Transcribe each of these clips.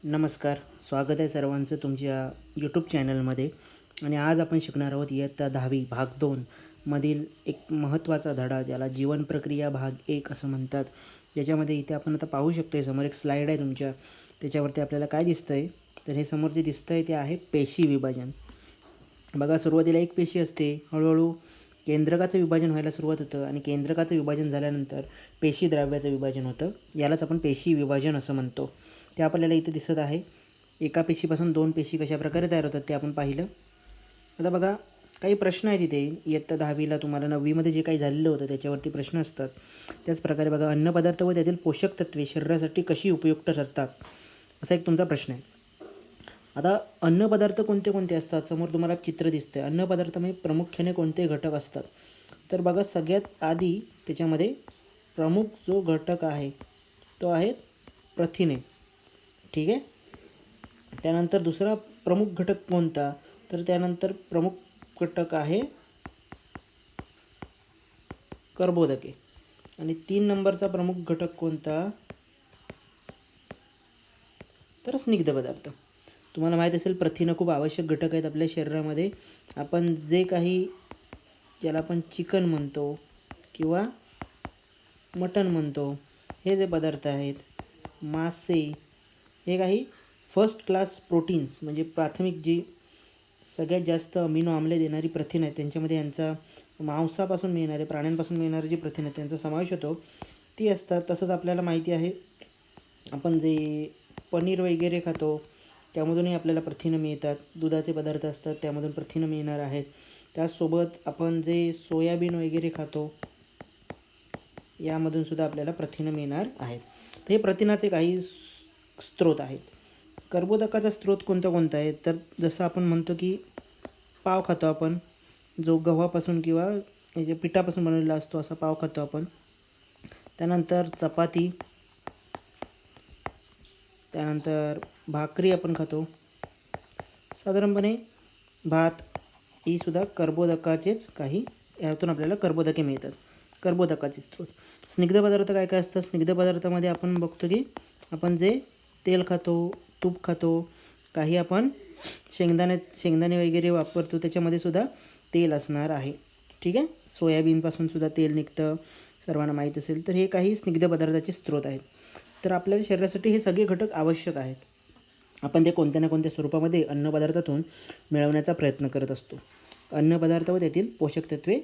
नमस्कार, स्वागत आहे सर्वांचं तुमच्या यूट्यूब चॅनलमध्ये. आणि आज आपण शिकणार आहोत इयत्ता 10वी भाग 2 मधील एक महत्त्वाचा धडा, ज्याला जीवन प्रक्रिया भाग 1 असं म्हणतात. ज्याच्यामध्ये इथे आपण आता पाहू शकतो, समोर एक स्लाईड आहे तुमच्या, त्याच्यावरती आपल्याला काय दिसतं आहे, तर हे समोर जे दिसतं आहे ते आहे पेशी विभाजन. बघा, सुरुवातीला एक पेशी असते, हळूहळू केंद्रकाचं विभाजन व्हायला सुरुवात होतं आणि केंद्रकाचं विभाजन झाल्यानंतर पेशी द्रव्याचं विभाजन होतं. यालाच आपण पेशी विभाजन असं म्हणतो. ते आपल्याला इथे दिसत आहे. एका पेशीपासून 2 पेशी कशाप्रकारे तयार होतात ते आपण पाहिलं. आता बघा, काही प्रश्न आहेत इथे. इयत्ता 10वीला तुम्हाला 9वीमध्ये जे काही झालेलं होतं त्याच्यावरती प्रश्न असतात. त्याचप्रकारे बघा, अन्नपदार्थ व त्यातील पोषक तत्वे शरीरासाठी कशी उपयुक्त ठरतात, असा एक तुमचा प्रश्न आहे. आता अन्नपदार्थ कोणते कोणते असतात, समोर तुम्हाला चित्र दिसतं आहे. अन्नपदार्थामध्ये प्रामुख्याने कोणते घटक असतात, तर बघा, सगळ्यात आधी त्याच्यामध्ये प्रमुख जो घटक आहे तो आहे प्रथिने. ठीक आहे. त्यानंतर दुसरा प्रमुख घटक कोणता, तर त्यानंतर प्रमुख घटक आहे कर्बोदके. आणि 3 नंबरचा प्रमुख घटक कोणता, तर स्निग्ध पदार्थ. तुम्हाला माहीत असेल, प्रथिनं खूप आवश्यक घटक आहेत आपल्या शरीरामध्ये. आपण जे काही, ज्याला आपण चिकन म्हणतो किंवा मटण म्हणतो, हे जे पदार्थ आहेत, मासे, हे काही फर्स्ट क्लास प्रोटीन्स, म्हणजे प्राथमिक जी सगळ्यात जास्त अमिनो आम्ले देणारी प्रथिन आहेत, त्यांच्यामध्ये यांचा मांसापासून मिळणारे, प्राण्यांपासून मिळणारे जे प्रथिन आहेत त्यांचा समावेश होतो, ती असतात. तसंच आपल्याला माहिती आहे, आपण जे पनीर वगैरे खातो त्यामधूनही आपल्याला प्रथिनं मिळतात. दुधाचे पदार्थ असतात त्यामधून प्रथिनं मिळणार आहेत. त्याचसोबत आपण जे सोयाबीन वगैरे खातो यामधून सुद्धा आपल्याला प्रथिनं मिळणार आहेत. तर हे प्रथिनाचे काही स्रोत आहेत. कर्बोदकाचा स्रोत कोणता कोणता आहे, तर जसं आपण म्हणतो की पाव खातो आपण, जो गव्हापासून किंवा जे पिठापासून बनवलेला असतो, असा पाव खातो आपण. त्यानंतर चपाती, त्यानंतर भाकरी आपण खातो. साधारणपणे भात ही सुद्धा कर्बोदकाचेच काही, यातून आपल्याला कर्बोदके मिळतात. कर्बोदकाचे स्रोत. स्निग्ध पदार्थ काय काय असतात, स्निग्ध पदार्थामध्ये आपण बघतो की आपण जे तेल खातो, तूप खातो, काही आपण शेंगदाणे वगैरे वापरतो, त्याच्यामध्ये सुद्धा तेल असणार आहे. ठीक आहे. सोयाबीनपासून सुद्धा तेल निघतं, सर्वांना माहीत असेल. तर हे काही स्निग्ध पदार्थाचे स्रोत आहेत. तर आपल्या शरीरासाठी हे सगळे घटक आवश्यक आहेत. आपण ते कोणत्या ना कोणत्या स्वरूपामध्ये अन्नपदार्थातून मिळवण्याचा प्रयत्न करत असतो. अन्नपदार्थ व त्यातील पोषक तत्वे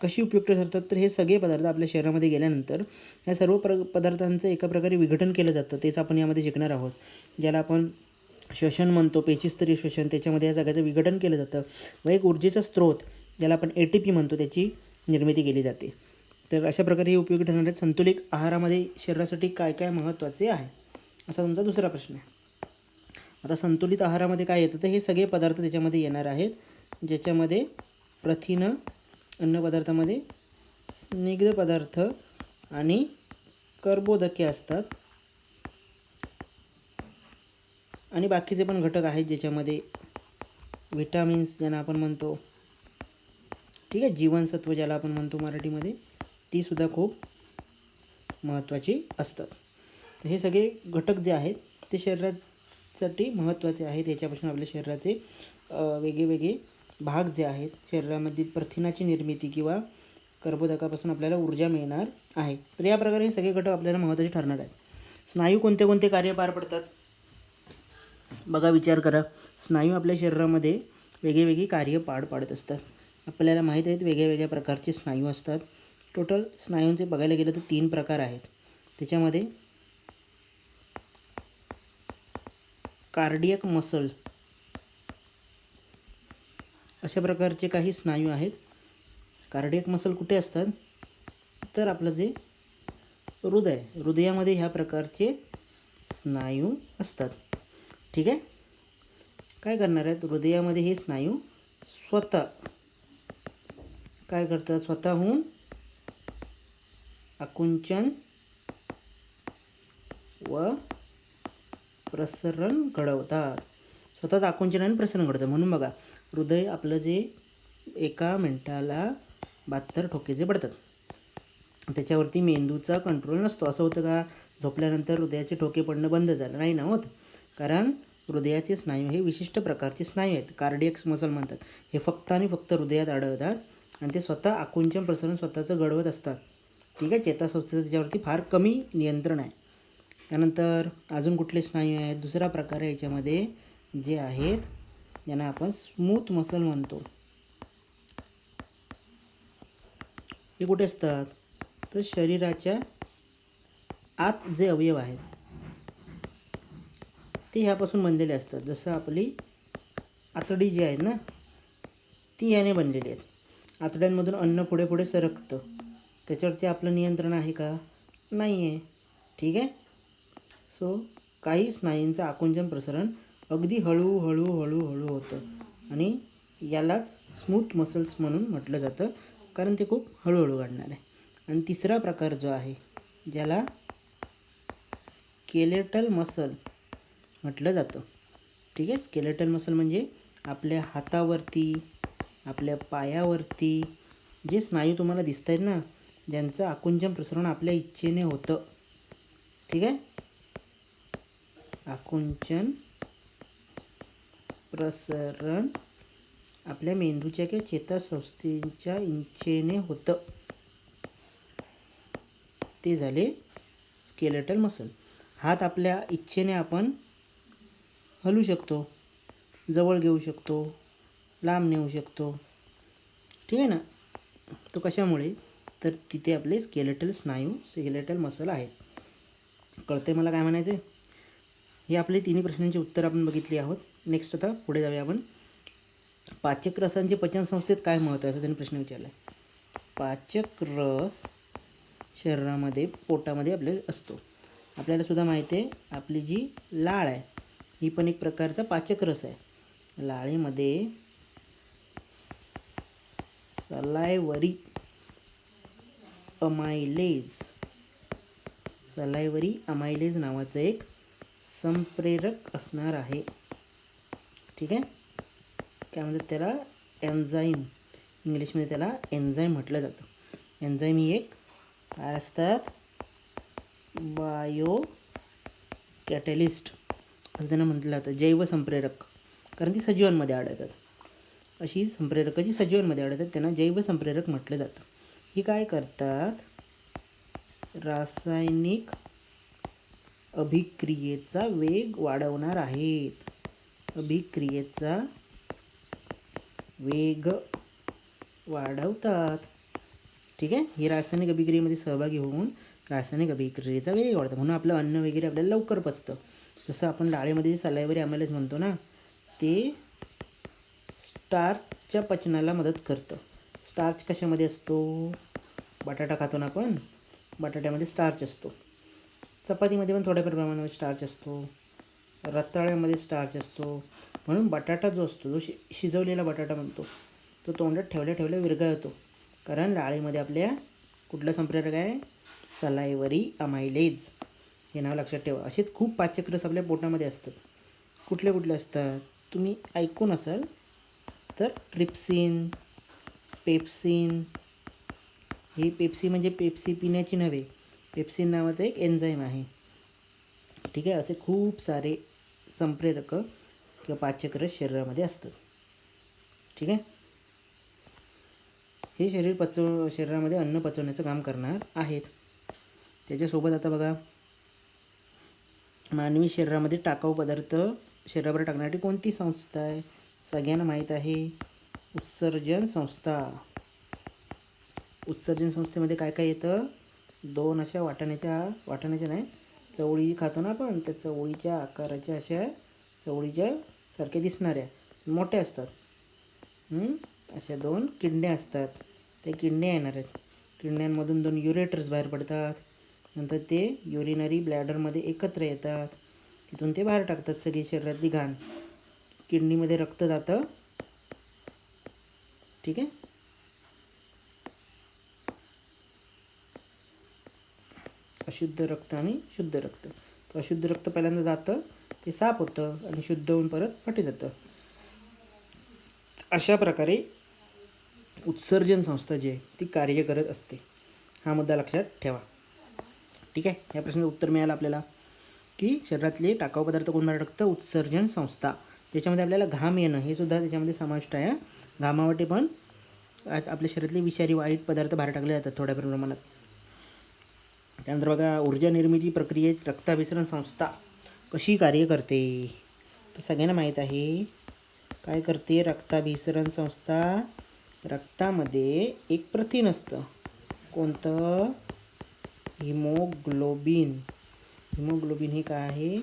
कशी उपयुक्त ठरतात, तर हे सगळे पदार्थ आपल्या शरीरामध्ये गेल्यानंतर ह्या सर्व पदार्थांचं एका प्रकारे विघटन केलं जातं. तेच आपण यामध्ये शिकणार आहोत, ज्याला आपण श्वसन म्हणतो, पेशीस्तरीय श्वसन. त्याच्यामध्ये या सगळ्याचं विघटन केलं जातं व एक ऊर्जेचा स्रोत, ज्याला आपण ATP म्हणतो, त्याची निर्मिती केली जाते. तर अशा प्रकारे हे उपयोगी ठरणारे संतुलित आहारामध्ये शरीरासाठी काय काय महत्त्वाचे आहे, असा तुमचा दुसरा प्रश्न आहे. आता संतुलित आहारामध्ये काय येतं, तर हे सगळे पदार्थ त्याच्यामध्ये येणार आहेत, ज्याच्यामध्ये प्रथिनं, अन्नपदार्थामध्ये स्निग्ध पदार्थ आणि कर्बोदके असतात. आणि बाकीचे पण घटक आहेत, ज्याच्यामध्ये व्हिटॅमिन्स ज्यांना आपण म्हणतो, ठीक आहे, जीवनसत्व ज्याला आपण म्हणतो मराठीमध्ये, तीसुद्धा खूप महत्त्वाची असतात. तर हे सगळे घटक जे आहेत ते शरीरासाठी महत्त्वाचे आहेत. याच्यापासून आपल्या शरीराचे वेगवेगळे भाग जे आहेत, शरीरामध्ये प्रथिनाची निर्मिती किंवा कर्बोदकापासून आपल्याला ऊर्जा मिळणार आहे. तर या प्रकारे हे सगळे घटक आपल्याला महत्त्वाचे ठरणार आहेत. स्नायू कोणते कोणते कार्य पार पडतात, बघा, विचार करा. स्नायू आपल्या शरीरामध्ये वेगवेगळी कार्य पार पाडत असतात. आपल्याला माहीत आहेत, वेगळ्या प्रकारचे स्नायू असतात. टोटल स्नायूंचे बघायला गेलं तर 3 प्रकार आहेत. त्याच्यामध्ये कार्डियक मसल अशा प्रकारचे काही स्नायू आहेत. कार्डियक मसल कुठे असतात, तर आपलं जे हृदयामध्ये ह्या प्रकारचे स्नायू असतात. ठीक आहे. काय करणार आहेत, हृदयामध्ये हे स्नायू स्वतः काय करतात, स्वतःहून आकुंचन व प्रसरण घडवतात. स्वतःच आकुंचन आणि प्रसरण घडतं. म्हणून बघा, हृदय आपलं जे एका मिनटाला 72 ठोके जे पडतात, त्याच्यावरती मेंदूचा कंट्रोल नसतो. असं होतं का झोपल्यानंतर हृदयाचे ठोके पडणं बंद झालं, नाही ना होत. कारण हृदयाचे स्नायू हे विशिष्ट प्रकारचे स्नायू आहेत, कार्डियक मसल म्हणतात. हे फक्त आणि फक्त हृदयात आढळतात आणि ते स्वतः आकुंचन प्रसरण स्वतःचं घडवत असतात. ठीक आहे, चेतासंस्थेचं त्याच्यावरती फार कमी नियंत्रण आहे. त्यानंतर अजून कुठले स्नायू आहेत? दुसरा प्रकार आहे याच्यामध्ये जे आहेत ज्यांना आपण स्मूथ मसल म्हणतो. हे कुठे असतात? तर शरीराच्या आत जे अवयव आहेत ते ह्यापासून बनलेले असतात. जसं आपली आतडी जी आहे ना ती याने बनलेली आहेत. आतड्यांमधून अन्न पुढे पुढे सरकतं, त्याच्यावरचे आपलं नियंत्रण आहे का? नाही आहे. ठीक आहे. सो काही स्नायूंचं आकुंचन प्रसरण अगदी हळूहळू होतं आणि यालाच स्मूथ मसल्स म्हणून म्हटलं जातं, कारण ते खूप हळूहळू घडणार आहे. आणि तिसरा प्रकार जो आहे ज्याला स्केलेटल मसल म्हटलं जातं. ठीक आहे, स्केलेटल मसल म्हणजे आपल्या हातावरती, आपल्या पायावरती जे स्नायू तुम्हाला दिसत आहेत ना, ज्यांचं आकुंचन प्रसरण आपल्या इच्छेने होतं. ठीक आहे, आकुंचन प्रसरण आपल्या मेंदूच्या किंवा चेतासंस्थेच्या इच्छेने होतं, ते झाले स्केलेटल मसल. हात आपल्या इच्छेने आपण हलवू शकतो, जवळ घेऊ शकतो, लांब नेऊ शकतो. ठीक आहे ना. तो कशामुळे? तर तिथे आपले स्केलेटल स्नायू, स्केलेटल मसल आहेत. कळते मला काय म्हणायचं आहे? हे आपले तिन्ही प्रश्नांची उत्तर आपण बघितली आहोत. नेक्स्ट आता पुढे जाऊया आपण. पाचक रसांचे पचनसंस्थेत काय महत्त्व आहे असं त्यांनी प्रश्न विचारला आहे. पाचक रस शरीरामध्ये, पोटामध्ये आपले असतो. आपल्याला सुद्धा माहिती आहे आपली जी लाळ आहे ही पण एक प्रकारचा पाचक रस आहे. लाळेमध्ये सलायवरी अमायलेज नावाचं एक संप्रेरक असणार आहे. ठीक आहे, काय म्हणतात त्याला? एन्झाईम. इंग्लिशमध्ये त्याला एन्झाईम म्हटलं जातं. एन्झाईम ही एक काय असतात? बायो कॅटलिस्ट असं त्यांना म्हटलं जातं. जैवसंप्रेरक, कारण ती सजीवांमध्ये आढळतात. अशी संप्रेरकं जी सजीवांमध्ये आढळतात त्यांना जैवसंप्रेरक म्हटलं जातं. ही काय करतात? रासायनिक अभिक्रियेचा वेग वाढवणार आहेत. अभिक्रियेचा वेग वाढवतात. ठीक आहे, ही रासायनिक अभिक्रियेमध्ये सहभागी होऊन रासायनिक अभिक्रियेचा वेग वाढतं, म्हणून आपलं अन्न वगैरे आपल्याला लवकर पचतं. जसं आपण डाळीमध्ये सलायवरी अमायलेज म्हणतो ना, ते स्टार्चच्या पचनाला मदत करतं. स्टार्च कशामध्ये असतो? बटाटा खातो ना आपण, बटाट्यामध्ये स्टार्च असतो. चपातीमध्ये पण थोड्याफार प्रमाणामध्ये स्टार्च असतो. रताळ्यामध्ये स्टार्च असतो. म्हणून बटाटा जो असतो, जो शिजवलेला बटाटा म्हणतो, तो तोंडात ठेवल्या ठेवल्या विरघळतो, कारण डाळीमध्ये आपल्या कुठलं संप्रेरक आहे? सलायवरी अमायलेज. हे नाव लक्षात ठेवा. असेच खूप पाचक रस आपल्या पोटामध्ये असतात. कुठले कुठले असतात तुम्ही ऐकून असाल तर? Trypsin, pepsin. ही पेप्सी म्हणजे पेप्सी पिण्याची नव्हे, पेप्सिन नावाचं एक एन्झाईम आहे. ठीक आहे, असे खूप सारे संप्रेरक किंवा पाचक रस शरीरामध्ये असतात. ठीक आहे, हे शरीरामध्ये अन्न पचवण्याचं काम करणार आहेत. त्याच्यासोबत आता बघा, मानवी शरीरामध्ये टाकाऊ पदार्थ शरीरावर टाकण्यासाठी कोणती संस्था आहे? सगळ्यांना माहीत आहे, उत्सर्जन संस्था. उत्सर्जन संस्थेमध्ये काय काय येतं? 2 अशा वाटाण्याच्या नाही, चवळी खातो ना आपण, त्या चवळीच्या आकाराच्या अशा चवळीच्या सारख्या दिसणाऱ्या मोठ्या असतात. अशा 2 किडण्या असतात. त्या किडण्या येणार आहेत. किडण्यांमधून 2 युरेटर्स बाहेर पडतात. नंतर ते युरिनरी ब्लॅडरमध्ये एकत्र येतात. तिथून ते बाहेर टाकतात सगळी शरीरातली घाण. किडनीमध्ये रक्त जातं. ठीक आहे, अशुद्ध रक्त आणि शुद्ध रक्त. तर अशुद्ध रक्त पहिल्यांदा जातं, ते साफ होतं आणि शुद्ध होऊन परत पाठी जातं. अशा प्रकारे उत्सर्जन संस्था जी आहे ती कार्य करत असते. हा मुद्दा लक्षात ठेवा. ठीक आहे, या प्रश्नाचं उत्तर मिळालं आपल्याला. की शरीरातले टाकाऊ पदार्थ कोण बाहेर टाकतं? उत्सर्जन संस्था. त्याच्यामध्ये आपल्याला घाम येणं हे सुद्धा त्याच्यामध्ये समाविष्ट आहे. घामावाटे पण आपल्या शरीरातले विषारी वाईट पदार्थ बाहेर टाकले जातात थोड्या प्रमाणात. त्यानंतर बघा, ऊर्जा निर्मिती प्रक्रियेत रक्ताभिसरण संस्था कशी कार्य करते? तर सगळ्यांना माहीत आहे काय करते रक्ताभिसरण संस्था. रक्तामध्ये एक प्रथिन असतं. कोणतं? हिमोग्लोबिन. हिमोग्लोबिन हे काय आहे?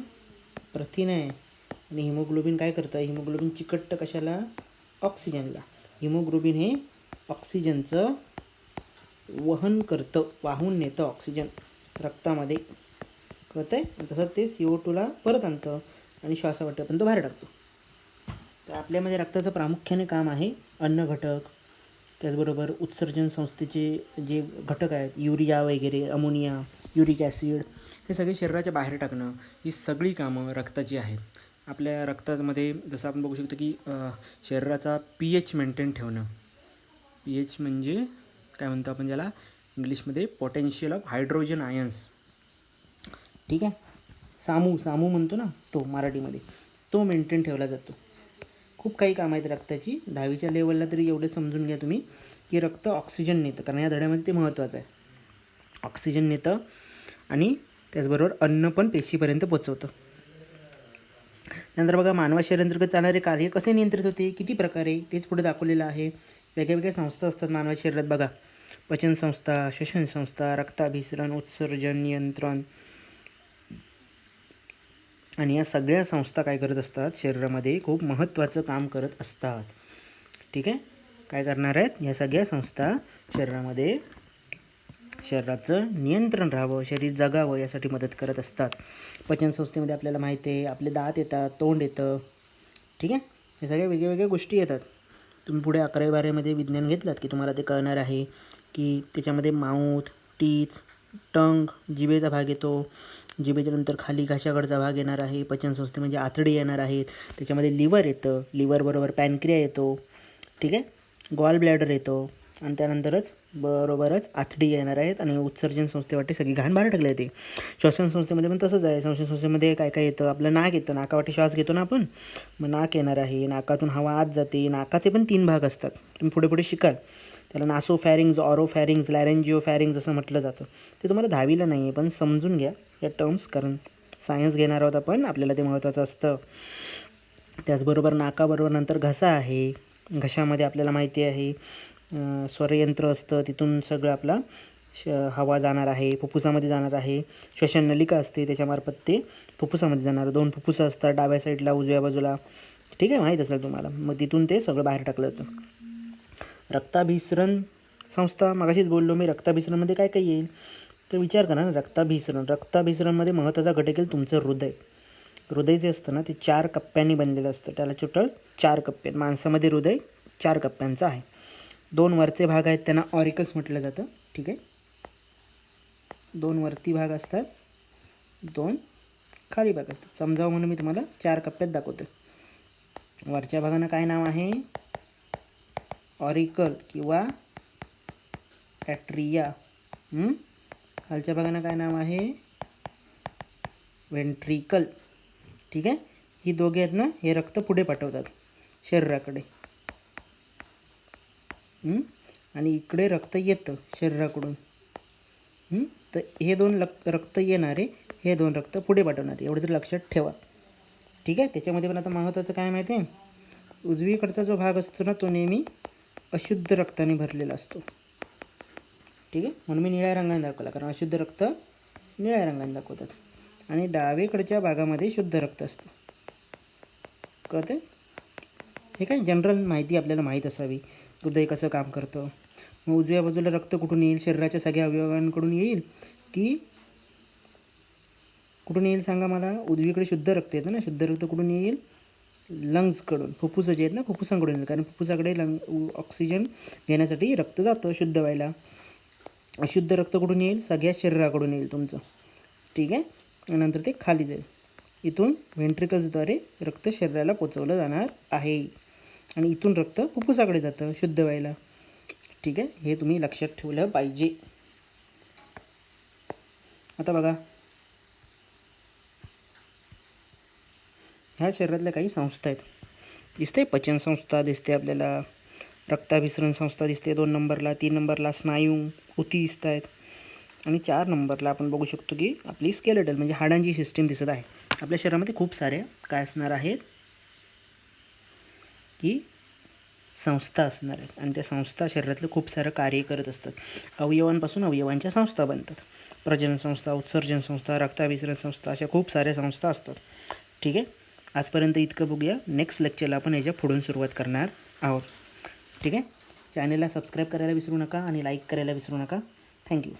प्रथिन आहे. आणि हिमोग्लोबिन काय करतं? हिमोग्लोबिन चिकटतं कशाला? ऑक्सिजनला. हिमोग्लोबिन हे ऑक्सिजनचं वहन करतं, वाहून नेतं ऑक्सिजन रक्तामध्ये, कळतं आहे. तसंच ते CO2ला परत आणतं आणि श्वासावाटे पण तो बाहेर टाकतो. तर आपल्यामध्ये रक्ताचं प्रामुख्याने काम आहे अन्न घटक, त्याचबरोबर उत्सर्जन संस्थेचे जे घटक आहेत युरिया वगैरे, अमोनिया, युरिक ॲसिड, हे सगळे शरीराच्या बाहेर टाकणं, ही सगळी कामं रक्ताची आहेत. आपल्या रक्तामध्ये जसं आपण बघू शकतो की शरीराचा pH मेंटेन ठेवणं. pH म्हणजे काय म्हणतो आपण ज्याला इंग्लिशमध्ये पोटेन्शियल ऑफ हायड्रोजन आयन्स. ठीक आहे, सामू म्हणतो ना तो मराठीमध्ये, तो मेंटेन ठेवला जातो. खूप काही कामं आहेत रक्ताची. 10वीच्या लेवलला तरी एवढं समजून घ्या तुम्ही की रक्त ऑक्सिजन नेतं, कारण या धड्यामध्ये ते महत्त्वाचं आहे. ऑक्सिजन नेतं आणि त्याचबरोबर अन्न पण पेशीपर्यंत पोचवतं. नंतर बघा, मानवा शरीरांतर्गत चालणारे कार्य कसे नियंत्रित होते, किती प्रकारे, तेच पुढे दाखवलेलं आहे. वेगळ्या संस्था असतात मानवा शरीरात बघा. पचन संस्था, श्वसन संस्था, रक्ताभिसरण, उत्सर्जन, नियंत्रण. आणि या सगळ्या संस्था काय करत असतात? शरीरामध्ये खूप महत्त्वाचं काम करत असतात. ठीक आहे, काय करणार आहेत या सगळ्या संस्था? शरीरामध्ये शरीराचं नियंत्रण राहावं, शरीर जगावं यासाठी मदत करत असतात. पचन संस्थेमध्ये आपल्याला माहिती आहे आपले दात येतात, तोंड येतं. ठीक आहे, हे सगळ्या वेगळ्या गोष्टी येतात. तुम्ही पुढे 11वी-12वीमध्ये विज्ञान घेतलात की तुम्हाला ते कळणार आहे की त्याच्यामध्ये माऊथ, टीथ, टंग, जिभेचा भाग येतो. जिभेच्या नंतर खाली घशाकडचा भाग येणार आहे. पचनसंस्थे म्हणजे आतडी येणार आहेत. त्याच्यामध्ये लिव्हर येतं, लिव्हरबरोबर पॅनक्रिया येतो. ठीक आहे, गॉल ब्लॅडर येतो आणि त्यानंतरच बरोबरच आतडी येणार आहेत आणि उत्सर्जन संस्थेवाटे सगळी घाण बाहेर टाकली जाते. श्वसन संस्थेमध्ये पण तसंच आहे. श्वसन संस्थेमध्ये काय काय येतं? आपलं नाक येतं, नाकावाटे श्वास घेतो ना आपण, मग नाक येणार आहे, नाकातून हवा आत जाते. नाकाचे पण 3 भाग असतात, तुम्ही पुढे शिकाल. त्याला नासोफॅरिंग्ज, ऑरोफॅरिंग्ज, लॅरेंजिओफॅरिंग्ज असं म्हटलं जातं. ते तुम्हाला 10वीला नाही आहे, पण समजून घ्या या टर्म्स, कारण सायन्स घेणार आहोत आपण, आपल्याला ते महत्त्वाचं असतं. त्याचबरोबर नाकाबरोबर नंतर घसा आहे. घशामध्ये आपल्याला माहिती आहे स्वरयंत्र असतं, तिथून सगळं आपला हवा जाणार आहे, फुफ्फुसामध्ये जाणार आहे. श्वसन नलिका असते, त्याच्यामार्फत ते फुफ्फुसामध्ये जाणार. 2 फुफ्फुसं असतात डाव्या साईडला, उजव्या बाजूला. ठीक आहे, माहीत असेल तुम्हाला. मग तिथून ते सगळं बाहेर टाकलं जातं. रक्ताभिसरण संस्था, मगाशीच बोललो मी, रक्ताभिसरणमध्ये काय काय येईल तर विचार करा ना. रक्ताभिसरणमध्ये महत्त्वाचा घटक येईल तुमचं हृदय. हृदय जे असतं ना ते 4 कप्प्यांनी बनलेलं असतं. त्याला टोटल 4 कप्पे आहेत. माणसामध्ये हृदय 4 कप्प्यांचं आहे. 2 वरचे भाग आहेत, त्यांना ऑरिकल्स म्हटलं जातं. ठीक आहे, 2 वरती भाग असतात, 2 खाली भाग असतात. समजावं म्हणून मी तुम्हाला 4 कप्प्यात दाखवतो. वरच्या भागानं काय नाव आहे? ऑरिकल किंवा ॲट्रिया. खालच्या भागानं काय नाव आहे? वेंट्रिकल. ठीक आहे, ही दोघे आहेत ना, हे रक्त पुढे पाठवतात शरीराकडे. आणि इकडे रक्त येतं शरीराकडून. तर हे 2 रक्त येणारे, हे 2 रक्त पुढे पाठवणारे, एवढं तरी लक्षात ठेवा. ठीक आहे, त्याच्यामध्ये पण आता महत्त्वाचं काय माहिती आहे? उजवीकडचा जो भाग असतो ना तो नेहमी अशुद्ध रक्ताने भरलेला असतो. ठीक आहे, म्हणून मी निळ्या रंगाने दाखवला, कारण अशुद्ध रक्त निळ्या रंगाने दाखवतात. आणि डावीकडच्या भागामध्ये शुद्ध रक्त असतं. कळतं? हे काय जनरल माहिती आपल्याला माहीत असावी. हृदय कसं काम करतं. मग उजव्या बाजूला रक्त कुठून येईल? शरीराच्या सगळ्या अवयवांकडून येईल की कुठून येईल सांगा मला? उजवीकडे शुद्ध रक्त येतं ना, शुद्ध रक्त कुठून येईल? लंग्सकडून. फुफ्फुसं जे आहेत ना, फुफ्फुसांकडून येईल, कारण फुफ्फुसाकडे ऑक्सिजन घेण्यासाठी रक्त जातं शुद्ध व्हायला. अशुद्ध रक्त कुठून येईल? सगळ्या शरीराकडून येईल तुमचं. ठीक आहे, नंतर ते खाली जाईल. इथून व्हेंट्रिकल्सद्वारे रक्त शरीराला पोचवलं जाणार आहे आणि इथून रक्त फुफ्फुसाकडे जातं शुद्ध व्हायला. ठीक आहे, हे तुम्ही लक्षात ठेवलं पाहिजे. आता बघा, ह्या शरीरातल्या काही संस्था आहेत. दिसते पचन संस्था दिसते आपल्याला, रक्ताभिसरण संस्था दिसते 2 नंबरला, 3 नंबरला स्नायू ऊती दिसत आहेत आणि 4 नंबरला आपण बघू शकतो की आपली स्केलेटल म्हणजे हाडांची सिस्टीम दिसत आहे. आपल्या शरीरामध्ये खूप साऱ्या काय असणार आहेत की संस्था असणार आहेत आणि त्या संस्था शरीरातलं खूप सारं कार्य करत असतात. अवयवांपासून अवयवांच्या संस्था बनतात. प्रजनन संस्था, उत्सर्जन संस्था, रक्ताभिसरण संस्था अशा खूप साऱ्या संस्था असतात. ठीक आहे, आजपर्यंत इतकं बघूया. नेक्स्ट लेक्चरला आपण याच्या पुढून सुरुवात करणार आहोत. ठीक आहे, चॅनलला सबस्क्राईब करायला विसरू नका आणि लाईक करायला विसरू नका. थँक्यू.